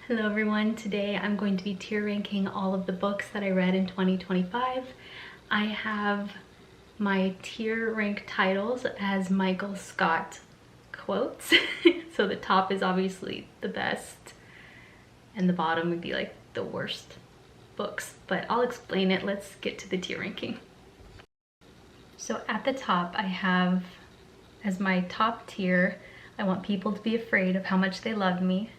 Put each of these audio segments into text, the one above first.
Hello everyone, today I'm going to be tier ranking all of the books that I read in 2025. I have my tier rank titles as Michael Scott quotes. So the top is obviously the best and the bottom would be like the worst books, but I'll explain it. Let's get to the tier ranking. So at the top I have as my top tier, I Want People to Be Afraid of How Much They Love Me.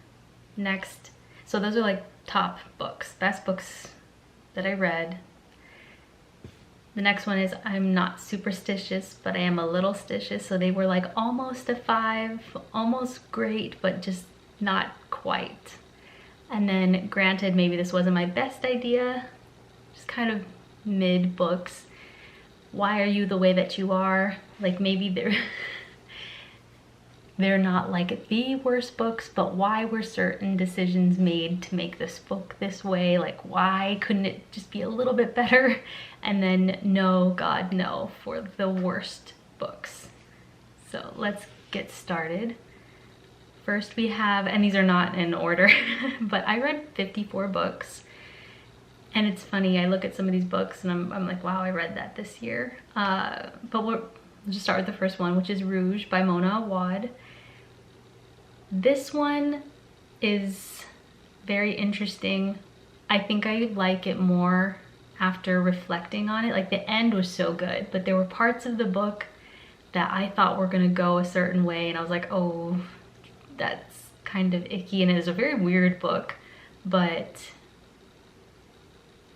Next, so those are like top books, best books that I read. The next one is I'm Not Superstitious, but I Am a Little Stitious. So they were like almost a 5, almost great, but just not quite. And then granted, maybe this wasn't my best idea, just kind of mid books. Why Are You the Way That You Are? Like maybe they're not like the worst books, but why were certain decisions made to make this book this way? Like why couldn't it just be a little bit better? And then No, God, No for the worst books. So let's get started. First we have, and these are not in order, but I read 54 books. And it's funny, I look at some of these books and I'm like, wow, I read that this year. But we'll just start with the first one, which is Rouge by Mona Awad. This one is very interesting. I think I like it more after reflecting on it. Like the end was so good, but there were parts of the book that I thought were gonna go a certain way and I was like, oh, that's kind of icky. And it is a very weird book, but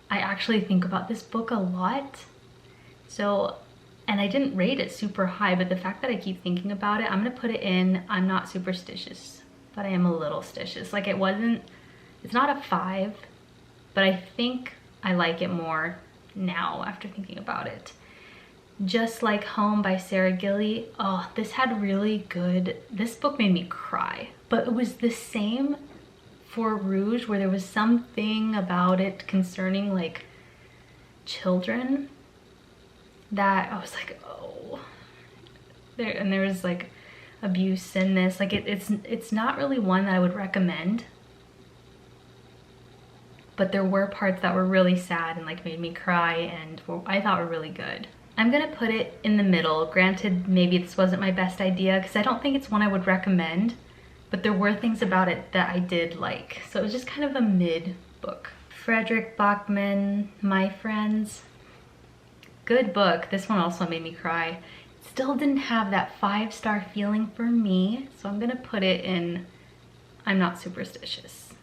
I actually think about this book a lot. So, and I didn't rate it super high, but the fact that I keep thinking about it, I'm gonna put it in I'm Not Superstitious, but I Am a Little Stitious. Like it's not a 5, but I think I like it more now after thinking about it. Just Like Home by Sarah Gilly. Oh, this book made me cry, but it was the same for Rouge, where there was something about it concerning like children that I was like, oh, there was like abuse in this. Like it's not really one that I would recommend, but there were parts that were really sad and like made me cry and I thought were really good. I'm gonna put it in the middle. Granted, maybe this wasn't my best idea because I don't think it's one I would recommend, but there were things about it that I did like. So it was just kind of a mid book. Frederick Bachman, My Friends. Good book. This one also made me cry. Still didn't have that 5-star feeling for me, so I'm gonna put it in I'm Not Superstitious.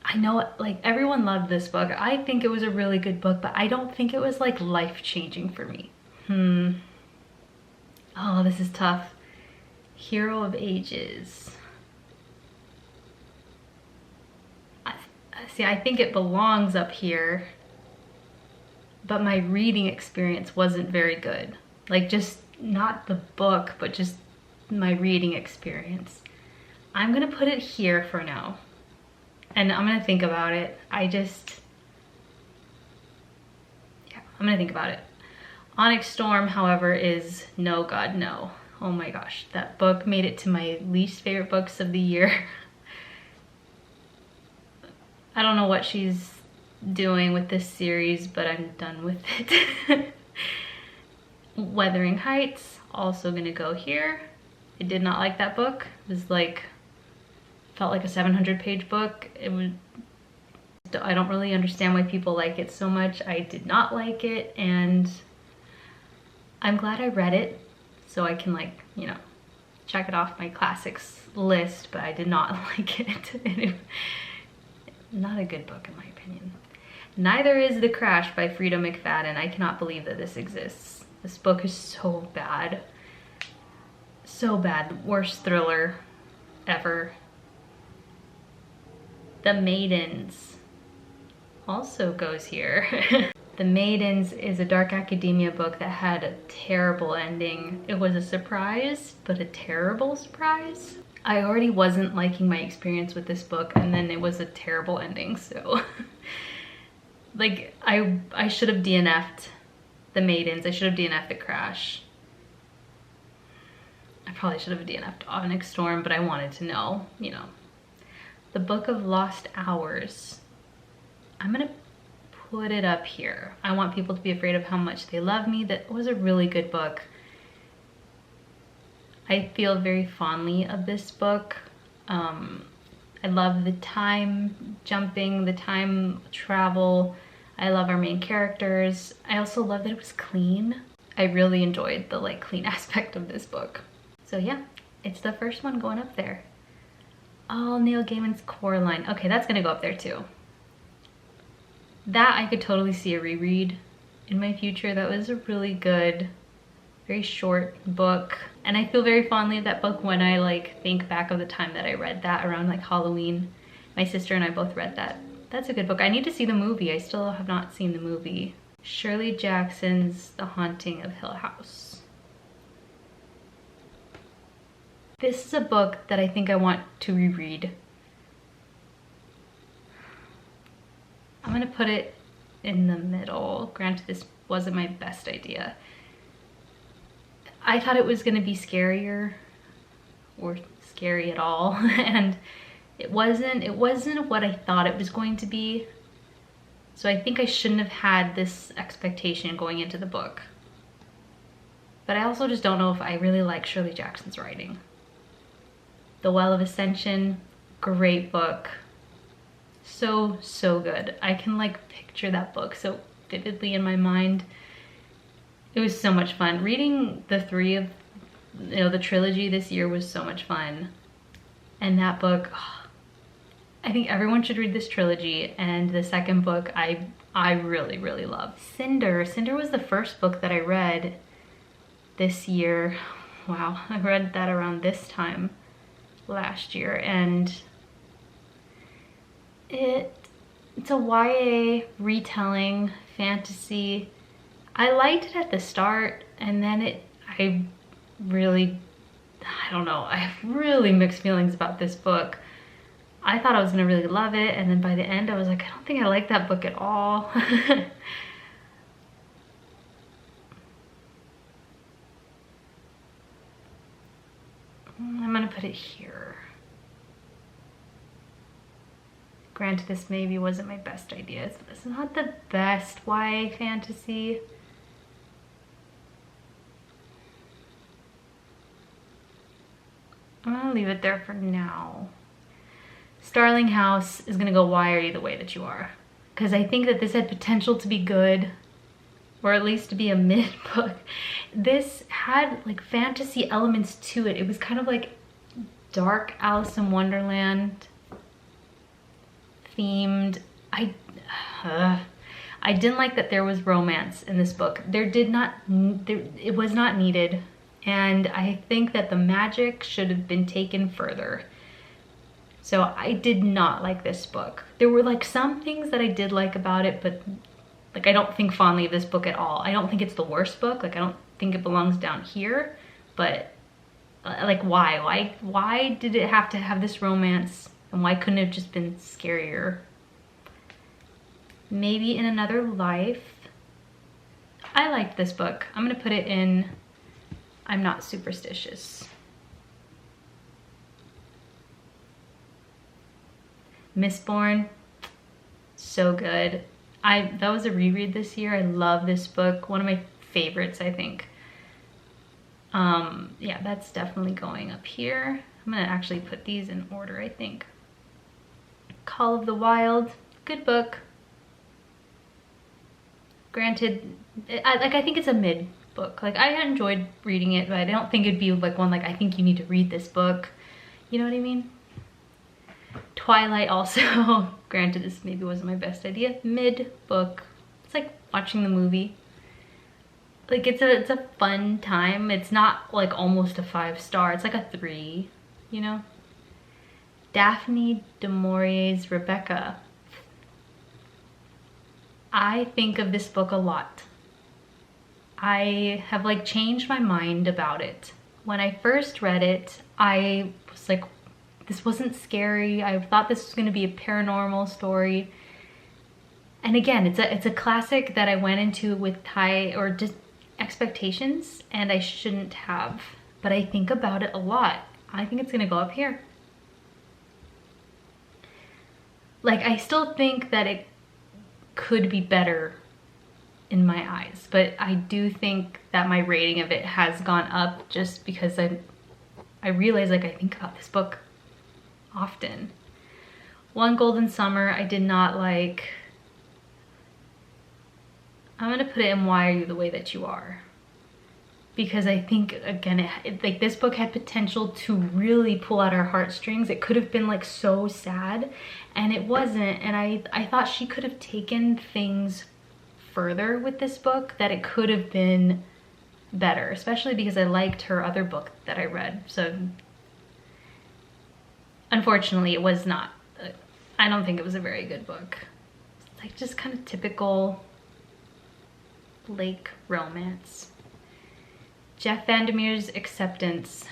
I know like everyone loved this book. I think it was a really good book, but I don't think it was like life-changing for me. Oh, this is tough. Hero of Ages. See, I think it belongs up here, but my reading experience wasn't very good. Like just not the book, but just my reading experience. I'm gonna put it here for now. And I'm gonna think about it. I'm gonna think about it. Onyx Storm, however, is No, God, No. Oh my gosh, that book made it to my least favorite books of the year. I don't know what she's doing with this series, but I'm done with it. Wuthering Heights, also gonna go here. I did not like that book. It was like, felt like a 700-page book. I don't really understand why people like it so much. I did not like it, and I'm glad I read it so I can like, you know, check it off my classics list, but I did not like it. Not a good book in my opinion. Neither is The Crash by Frida McFadden. I cannot believe that this exists. This book is so bad. So bad. Worst thriller ever. The Maidens also goes here. The Maidens is a dark academia book that had a terrible ending. It was a surprise, but a terrible surprise. I already wasn't liking my experience with this book, and then it was a terrible ending, so like I should have DNF'd The Maidens. I should have DNF'd The Crash. I probably should have DNF'd Onyx Storm, but I wanted to know, you know. The Book of Lost Hours. I'm gonna put it up here. I Want People to Be Afraid of How Much They Love Me. That was a really good book. I feel very fondly of this book. I love the time jumping, the time travel. I love our main characters. I also love that it was clean. I really enjoyed the like clean aspect of this book. So yeah, it's the first one going up there. Oh, Neil Gaiman's Coraline. Okay, that's gonna go up there too. That I could totally see a reread in my future. That was a really good, very short book. And I feel very fondly of that book when I like think back of the time that I read that around like Halloween. My sister and I both read that. That's a good book. I need to see the movie. I still have not seen the movie. Shirley Jackson's The Haunting of Hill House. This is a book that I think I want to reread. I'm gonna put it in the middle. Granted, this wasn't my best idea. I thought it was gonna be scarier or scary at all, and it wasn't what I thought it was going to be. So I think I shouldn't have had this expectation going into the book. But I also just don't know if I really like Shirley Jackson's writing. The Well of Ascension, great book. So good. I can like picture that book so vividly in my mind. It was so much fun. Reading the three of, the trilogy this year was so much fun. And that book, I think everyone should read this trilogy. And the second book I really love. Cinder. Cinder was the first book that I read this year. Wow, I read that around this time last year, and it's a YA retelling fantasy. I liked it at the start, and then I don't know, I have really mixed feelings about this book. I thought I was gonna really love it, and then by the end I was like, I don't think I like that book at all. I'm gonna put it here. Granted, this maybe wasn't my best idea. It's not the best YA fantasy. I'm gonna leave it there for now. Starling House is gonna go Why Are You the Way That You Are? Because I think that this had potential to be good, or at least to be a mid book. This had like fantasy elements to it. It was kind of like dark Alice in Wonderland themed. I didn't like that there was romance in this book. It was not needed. And I think that the magic should have been taken further. So I did not like this book. There were like some things that I did like about it, but like I don't think fondly of this book at all. I don't think it's the worst book. Like I don't think it belongs down here, but like why did it have to have this romance, and why couldn't it have just been scarier? Maybe in Another Life. I liked this book. I'm gonna put it in I'm Not Superstitious. Mistborn, so good. That was a reread this year. I love this book. One of my favorites, I think. Yeah, that's definitely going up here. I'm gonna actually put these in order, I think. Call of the Wild, good book. Granted, I think it's a mid book. Like I enjoyed reading it, but I don't think it'd be like one like I think you need to read this book. You know what I mean? Twilight also, granted this maybe wasn't my best idea, mid book. It's like watching the movie. Like it's a fun time. It's not like almost a 5-star. It's like a 3, you know? Daphne du Maurier's Rebecca. I think of this book a lot. I have like changed my mind about it. When I first read it, I was like, this wasn't scary. I thought this was gonna be a paranormal story. And again, it's a classic that I went into with high or just expectations, and I shouldn't have. But I think about it a lot. I think it's gonna go up here. like, I still think that it could be better in my eyes, but I do think that my rating of it has gone up just because I realize, like, I think about this book often. One Golden Summer I did not like. I'm gonna put it in Why Are You the Way That You Are, because I think, again, like, this book had potential to really pull at our heartstrings. It could have been like so sad, and it wasn't. And I thought she could have taken things further with this book, that it could have been better, especially because I liked her other book that I read. So unfortunately it was not. I don't think it was a very good book. It's like just kind of typical lake romance. Jeff Vandermeer's Acceptance.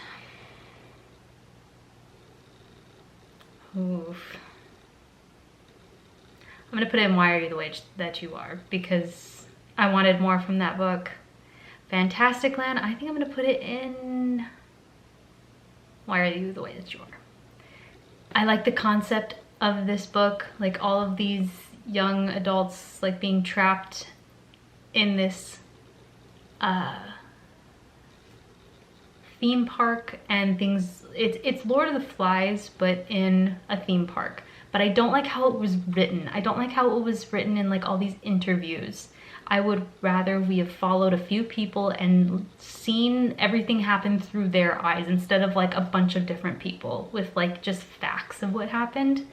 Oof. I'm gonna put it in Why Are You the Way That You Are, because I wanted more from that book. Fantastic Land, I think I'm gonna put it in Why Are You the Way That You Are. I like the concept of this book, like all of these young adults like being trapped in this theme park and things. It's Lord of the Flies, but in a theme park. But I don't like how it was written. I don't like how it was written in like all these interviews. I would rather we have followed a few people and seen everything happen through their eyes, instead of like a bunch of different people with like just facts of what happened.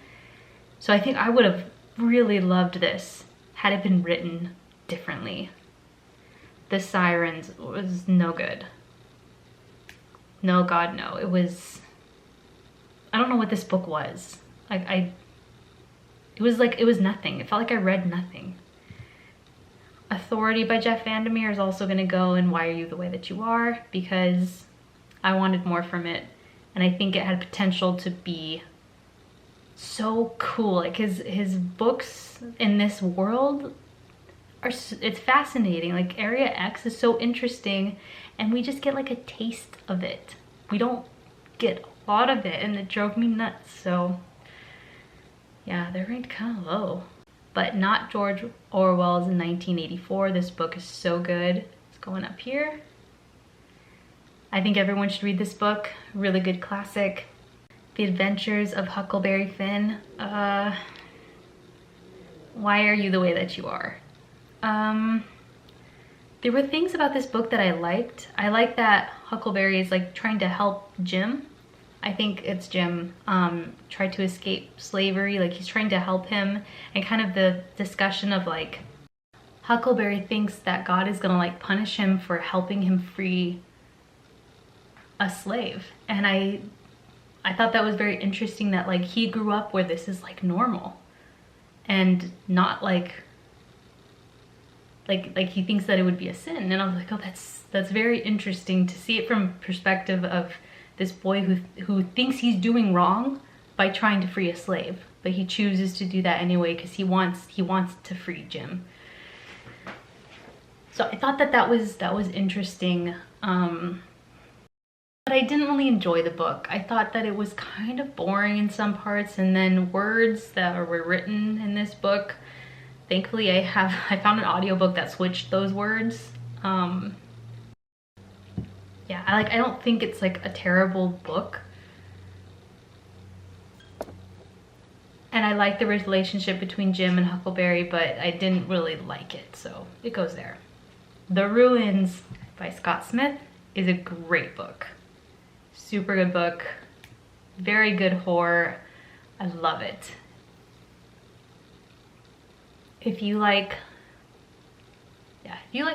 So I think I would have really loved this had it been written differently. The Sirens was no good. No, God, no. It was, I don't know what this book was. It was like, it was nothing. It felt like I read nothing. Authority by Jeff Vandermeer is also gonna go in Why Are You the Way That You Are, because I wanted more from it. And I think it had potential to be so cool. Like his books in this world are, it's fascinating. Like Area X is so interesting, and we just get like a taste of it. We don't get a lot of it, and it drove me nuts. So yeah, they're ranked kind of low. But not George Orwell's 1984. This book is so good. It's going up here. I think everyone should read this book. Really good classic. The Adventures of Huckleberry Finn. Why Are You the Way That You Are? There were things about this book that I liked. I like that Huckleberry is like trying to help Jim. I think it's Jim, tried to escape slavery. Like he's trying to help him, and kind of the discussion of like Huckleberry thinks that God is gonna like punish him for helping him free a slave. And I thought that was very interesting, that like he grew up where this is like normal and not like he thinks that it would be a sin. And I was like, oh, that's very interesting to see it from perspective of this boy who thinks he's doing wrong by trying to free a slave, but he chooses to do that anyway because he wants to free Jim. So I thought that was interesting. But I didn't really enjoy the book. I thought that it was kind of boring in some parts, and then words that were written in this book, thankfully I found an audiobook that switched those words. Yeah, I don't think it's like a terrible book. And I like the relationship between Jim and Huckleberry, but I didn't really like it, so it goes there. The Ruins by Scott Smith is a great book. Super good book. Very good horror. I love it. If you like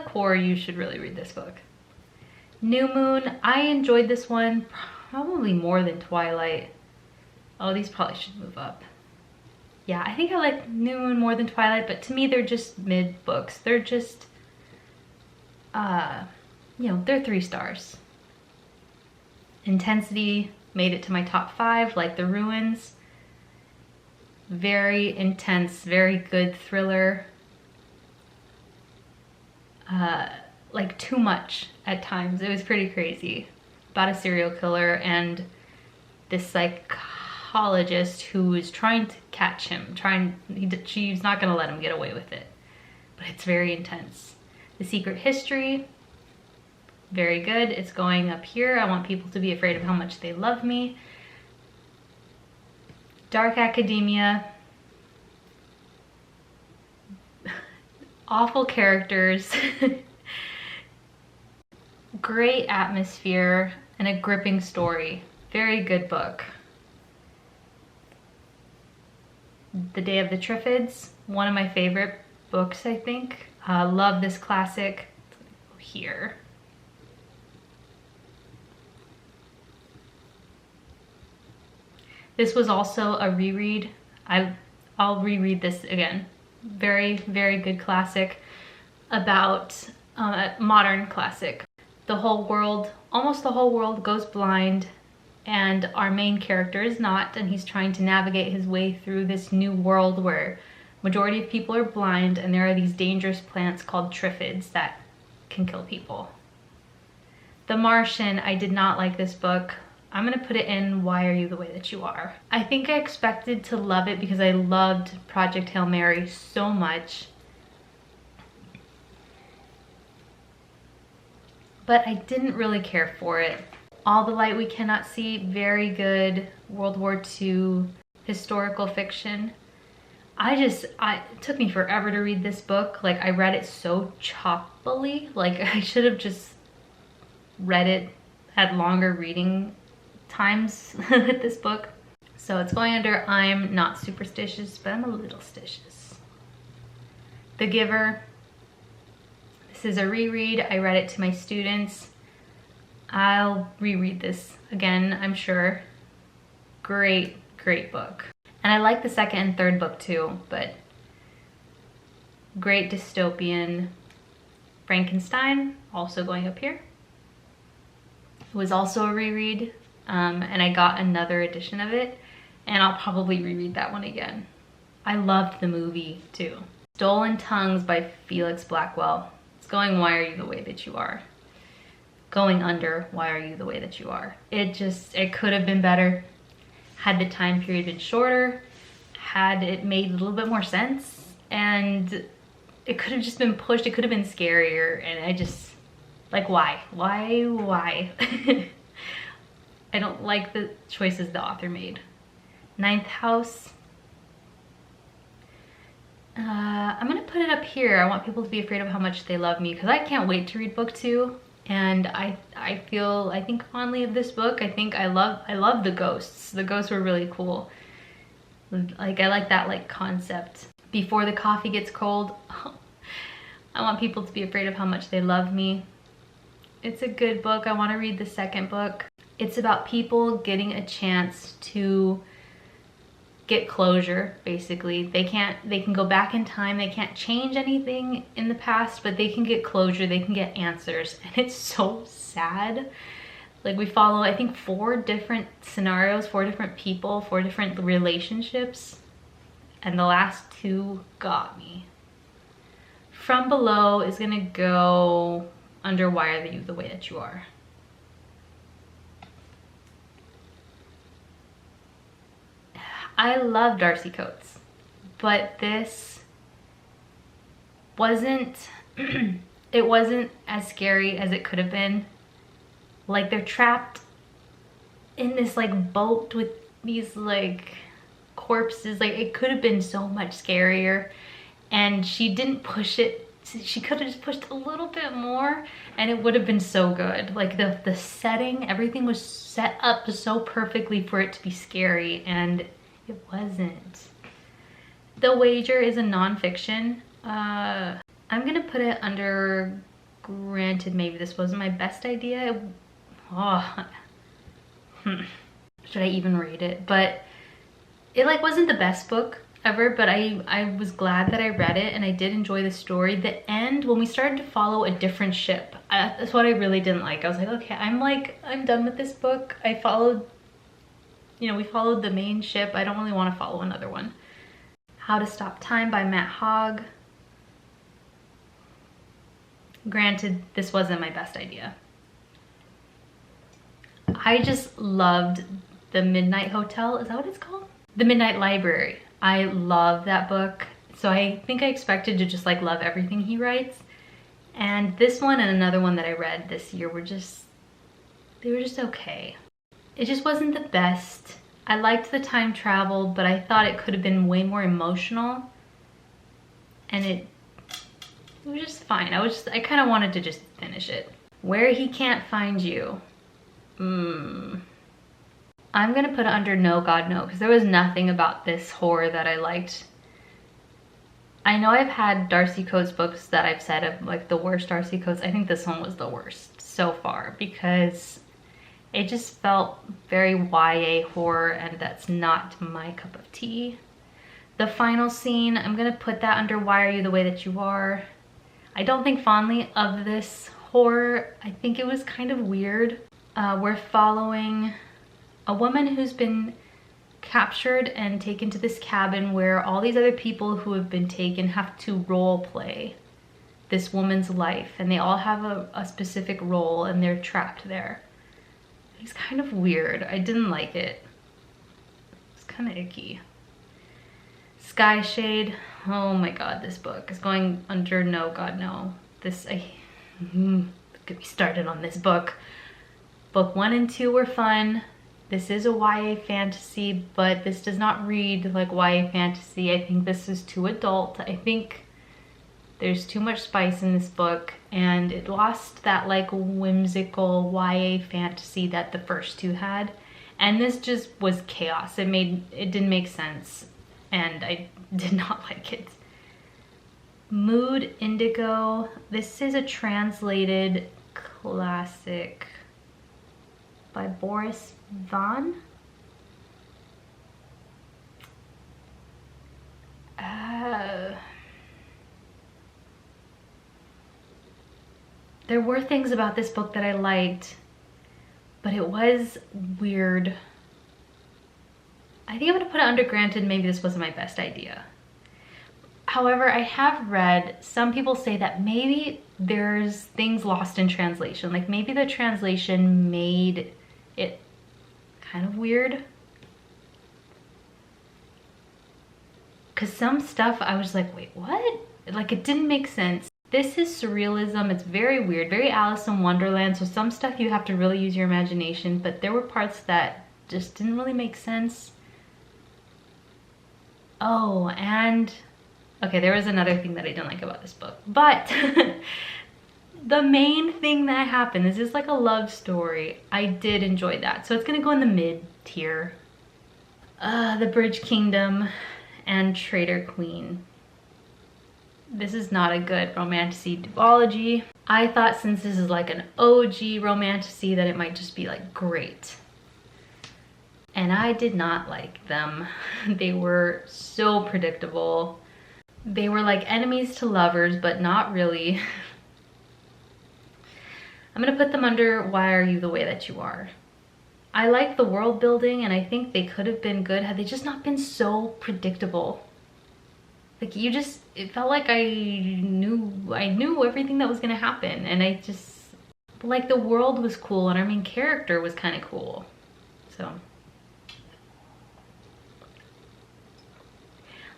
horror, you should really read this book. New Moon, I enjoyed this one probably more than Twilight. Oh, these probably should move up. Yeah, I think I like New Moon more than Twilight, but to me they're just mid books. They're just, you know, they're 3 stars. Intensity made it to my top 5, like The Ruins. Very intense, very good thriller. Like too much at times. It was pretty crazy. About a serial killer and this psychologist who is trying to catch him. She's not gonna let him get away with it. But it's very intense. The Secret History, very good. It's going up here. I want people to be afraid of how much they love me. Dark Academia, awful characters, great atmosphere, and a gripping story. Very good book. The Day of the Triffids, one of my favorite books, I think. Love this classic. Here. This was also a reread. I'll reread this again. Very, very good classic about modern classic. The whole world, almost the whole world goes blind, and our main character is not, and he's trying to navigate his way through this new world where majority of people are blind, and there are these dangerous plants called triffids that can kill people. The Martian, I did not like this book. I'm gonna put it in Why Are You the Way That You Are. I think I expected to love it because I loved Project Hail Mary so much. But I didn't really care for it. All the Light We Cannot See, very good World War II historical fiction. It took me forever to read this book. Like, I read it so choppily. Like, I should have just read it, had longer reading times with this book. So it's going under I'm not superstitious, but I'm a little stitious. The Giver. This is a reread. I read it to my students. I'll reread this again, I'm sure. Great, great book. And I like the second and third book too, but great dystopian. Frankenstein, also going up here. It was also a reread, and I got another edition of it, and I'll probably reread that one again. I loved the movie too. Stolen Tongues by Felix Blackwell. It's going Why Are You the Way That You Are. Going under Why Are You the Way That You Are. It could have been better. Had the time period been shorter, had it made a little bit more sense, and it could have just been pushed. It could have been scarier, and I just, like, why? I don't like the choices the author made. Ninth House. I'm gonna put it up here. I want people to be afraid of how much they love me, because I can't wait to read book 2. And I think fondly of this book. I love the ghosts. The ghosts were really cool. Like, I like that, like, concept. Before the Coffee Gets Cold. I want people to be afraid of how much they love me. It's a good book. I want to read the second book. It's about people getting a chance to get closure, basically. They can go back in time. They can't change anything in the past, but they can get closure. They can get answers. And it's so sad. Like, we follow, I think, 4 different scenarios, 4 different people, 4 different relationships. And the last 2 got me. From Below is gonna go under Why Are You the Way That You Are. I love Darcy Coates, but this wasn't, it wasn't as scary as it could have been. Like, they're trapped in this, like, boat with these, like, corpses. Like, it could have been so much scarier, and she didn't push it. She could have just pushed a little bit more, and it would have been so good. Like, the setting, everything was set up so perfectly for it to be scary, and it wasn't. The Wager is a nonfiction. I'm gonna put it under, granted, maybe this wasn't my best idea. Should I even rate it? But it, like, wasn't the best book ever, but I was glad that I read it, and I did enjoy the story. The end, when we started to follow a different ship, that's what I really didn't like. I was like, okay, I'm done with this book. I followed, you know, we followed the main ship. I don't really want to follow another one. How to Stop Time by Matt Haig. Granted, this wasn't my best idea. I just loved The Midnight Hotel, is that what it's called? The Midnight Library. I love that book. So I think I expected to just like love everything he writes. And this one and another one that I read this year were just, they were just okay. It just wasn't the best. I liked the time travel, but I thought it could have been way more emotional. And it was just fine. I kind of wanted to just finish it. Where He Can't Find You. I'm gonna put it under No God No, because there was nothing about this horror that I liked. I know I've had Darcy Coates books that I've said of like the worst Darcy Coates. I think this one was the worst so far because it just felt very YA horror, and that's not my cup of tea. The final scene, I'm gonna put that under Why Are You the Way That You Are. I don't think fondly of this horror. I think it was kind of weird. We're following a woman who's been captured and taken to this cabin where all these other people who have been taken have to role play this woman's life, and they all have a specific role and they're trapped there. It's kind of weird. I didn't like it. It's kind of icky. Sky Shade. Oh my god, this book is going under No God No. Get me started on this book. Book 1 and 2 were fun. This is a YA fantasy, but this does not read like YA fantasy. I think this is too adult. I think there's too much spice in this book, and it lost that like whimsical YA fantasy that the first two had. And this just was chaos. It didn't make sense, and I did not like it. Mood Indigo. This is a translated classic by Boris Vaughan. There were things about this book that I liked, but it was weird. I think I'm gonna put it under granted, maybe this wasn't my best idea. However, I have read some people say that maybe there's things lost in translation. Like maybe the translation made it kind of weird. Cause some stuff I was like, wait, what? Like it didn't make sense. This is surrealism. It's very weird, very Alice in Wonderland. So some stuff you have to really use your imagination, but there were parts that just didn't really make sense. Oh, and okay, there was another thing that I didn't like about this book, but the main thing that happened, this is like a love story. I did enjoy that. So it's gonna go in the mid tier. The Bridge Kingdom and Traitor Queen. This is not a good romantasy duology. I thought since this is like an OG romantasy that it might just be like great. And I did not like them. They were so predictable. They were like enemies to lovers, but not really. I'm gonna put them under Why Are You the Way That You Are. I like the world building, and I think they could have been good had they just not been so predictable. Like it felt like I knew everything that was gonna happen, and I just, like the world was cool and our main character was kind of cool. So.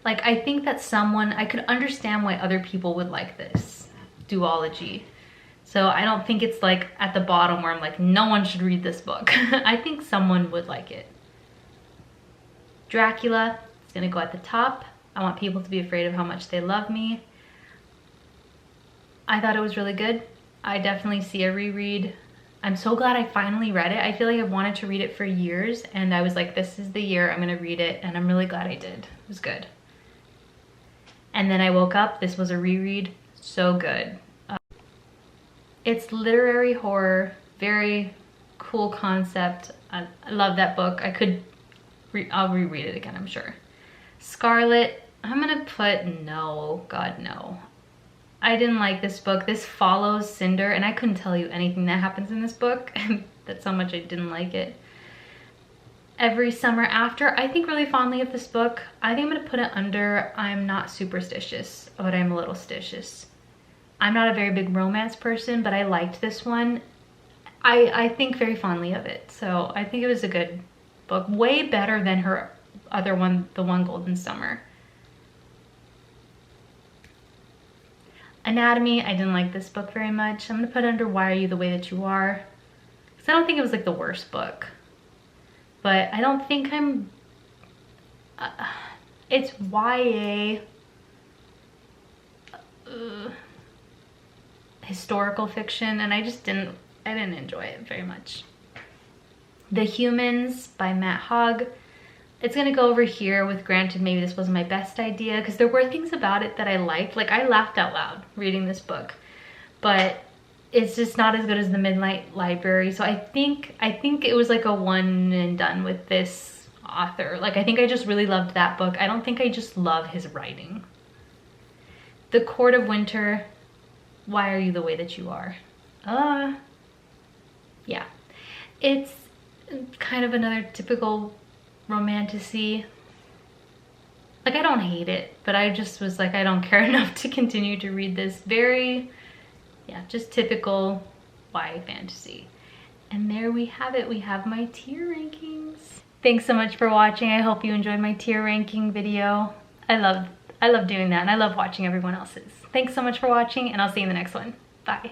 Like I think that I could understand why other people would like this duology. So I don't think it's like at the bottom where I'm like, no one should read this book. I think someone would like it. Dracula is gonna go at the top. I want people to be afraid of how much they love me. I thought it was really good. I definitely see a reread. I'm so glad I finally read it. I feel like I've wanted to read it for years, and I was like, this is the year I'm gonna read it, and I'm really glad I did. It was good. And then I woke up, this was a reread, so good. It's literary horror, very cool concept. I love that book. I'll reread it again, I'm sure. Scarlet, I'm gonna put no, God no. I didn't like this book. This follows Cinder, and I couldn't tell you anything that happens in this book. That's how much I didn't like it. Every Summer After, I think really fondly of this book. I think I'm gonna put it under I'm not superstitious, but I'm a little stitious. I'm not a very big romance person, but I liked this one. I think very fondly of it, so I think it was a good book. Way better than her other one, the one Golden Summer. Anatomy, I didn't like this book very much. I'm gonna put under Why Are You the Way That You Are? Because I don't think it was like the worst book. But I don't think I'm... it's YA... historical fiction, and I didn't enjoy it very much. The Humans by Matt Haig. It's gonna go over here with, granted, maybe this wasn't my best idea, because there were things about it that I liked. Like, I laughed out loud reading this book, but it's just not as good as The Midnight Library. So I think it was like a one and done with this author. Like, I think I just really loved that book. I don't think I just love his writing. The Court of Winter. Why Are You the Way That You Are? Yeah. It's kind of another typical romantasy. Like, I don't hate it, but I just was like, I don't care enough to continue to read this. Very, yeah, just typical YA fantasy. And there we have it. We have my tier rankings. Thanks so much for watching. I hope you enjoyed my tier ranking video. I love doing that, and I love watching everyone else's. Thanks so much for watching, and I'll see you in the next one. Bye.